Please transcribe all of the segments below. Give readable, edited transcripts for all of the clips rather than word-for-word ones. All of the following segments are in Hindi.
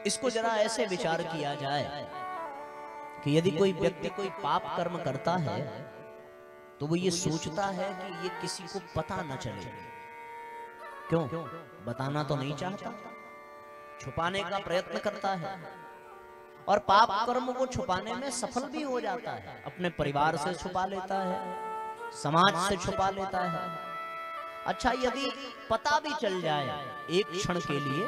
इसको जरा ऐसे विचार किया जाए कि यदि कोई व्यक्ति कोई पाप कर्म करता है तो वो ये सोचता है कि ये किसी को पता न चले। क्यों? बताना तो नहीं चाहता, छुपाने का प्रयत्न करता है और पाप कर्म को छुपाने में सफल भी हो जाता है। अपने परिवार से छुपा लेता है, समाज से छुपा लेता है। अच्छा, यदि पता भी चल जाए एक क्षण के लिए,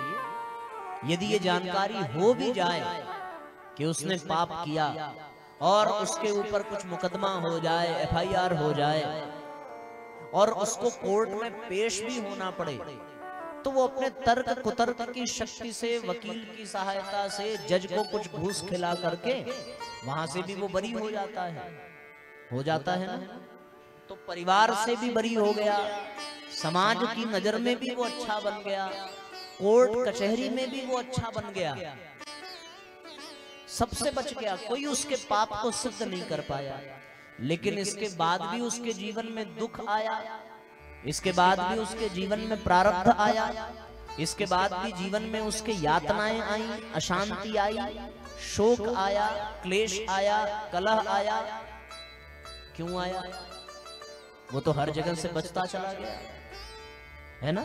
यदि ये जानकारी हो भी जाए कि उसने पाप किया और उसके ऊपर कुछ मुकदमा हो जाए, एफआईआर हो जाए और उसको कोर्ट में पेश भी होना पड़े, तो वो अपने तर्क कुतर्क की शक्ति से, वकील की सहायता से, जज को कुछ घूस खिला करके वहां से भी वो बरी हो जाता है ना। तो परिवार से भी बरी हो गया, समाज की नजर में भी वो अच्छा बन गया, कोर्ट कचहरी में भी वो अच्छा बन गया, सबसे बच गया, कोई उसके पाप को सिद्ध नहीं कर पाया। लेकिन इसके बाद भी उसके जीवन में दुख आया, इसके बाद भी उसके जीवन में प्रारब्ध आया, इसके बाद भी जीवन में उसके यातनाएं आई, अशांति आई, शोक आया, क्लेश आया, कलह आया। क्यों आया? वो तो हर जगह से बचता चला गया, है ना।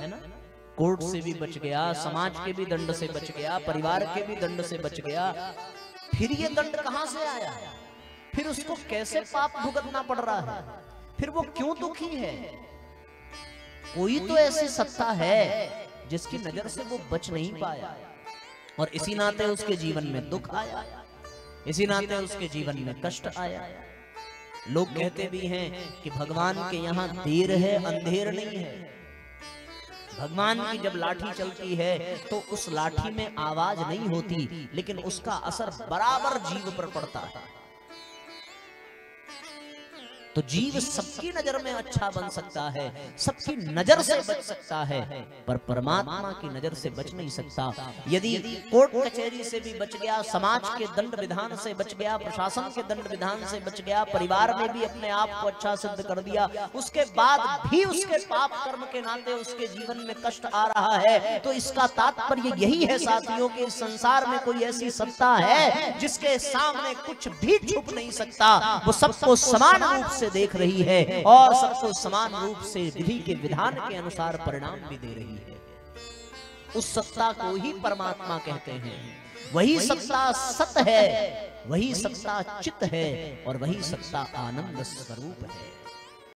कोर्ट से भी बच गया, समाज के भी दंड से बच गया, परिवार के भी दंड से बच गया। फिर ये दंड कहां से आया? फिर उसको कैसे पाप भुगतना पड़ रहा है? फिर वो क्यों दुखी है? कोई तो ऐसी सत्ता है जिसकी नजर से वो बच नहीं पाया और इसी नाते उसके जीवन में दुख आया, इसी नाते उसके जीवन में कष्ट आया। लोग कहते भी हैं कि भगवान के यहाँ देर है, अंधेर नहीं है। भगवान की जब लाठी चलती है तो उस लाठी में आवाज नहीं होती, लेकिन उसका असर बराबर जीव पर पड़ता है। तो जीव सबकी नजर में अच्छा बन सकता है, सबकी नजर से बच सकता है, पर परमात्मा की नजर से बच नहीं सकता। यदि कोर्ट कचहरी से भी बच गया, समाज के दंड विधान से बच गया, प्रशासन के दंड विधान से बच गया, परिवार में भी अपने आप को अच्छा सिद्ध कर दिया, उसके बाद भी उसके पाप कर्म के नाते उसके जीवन में कष्ट आ रहा है, तो इसका तात्पर्य यही है साथियों कि इस संसार में कोई ऐसी सत्ता है जिसके सामने कुछ भी छुप नहीं सकता। वो सबको समान रूप से देख रही है और सबको समान रूप से विधि के विधान के अनुसार परिणाम भी दे रही है। उस सत्ता को ही परमात्मा कहते हैं। वही सत्ता सत है, वही सत्ता चित है और वही सत्ता आनंद स्वरूप है।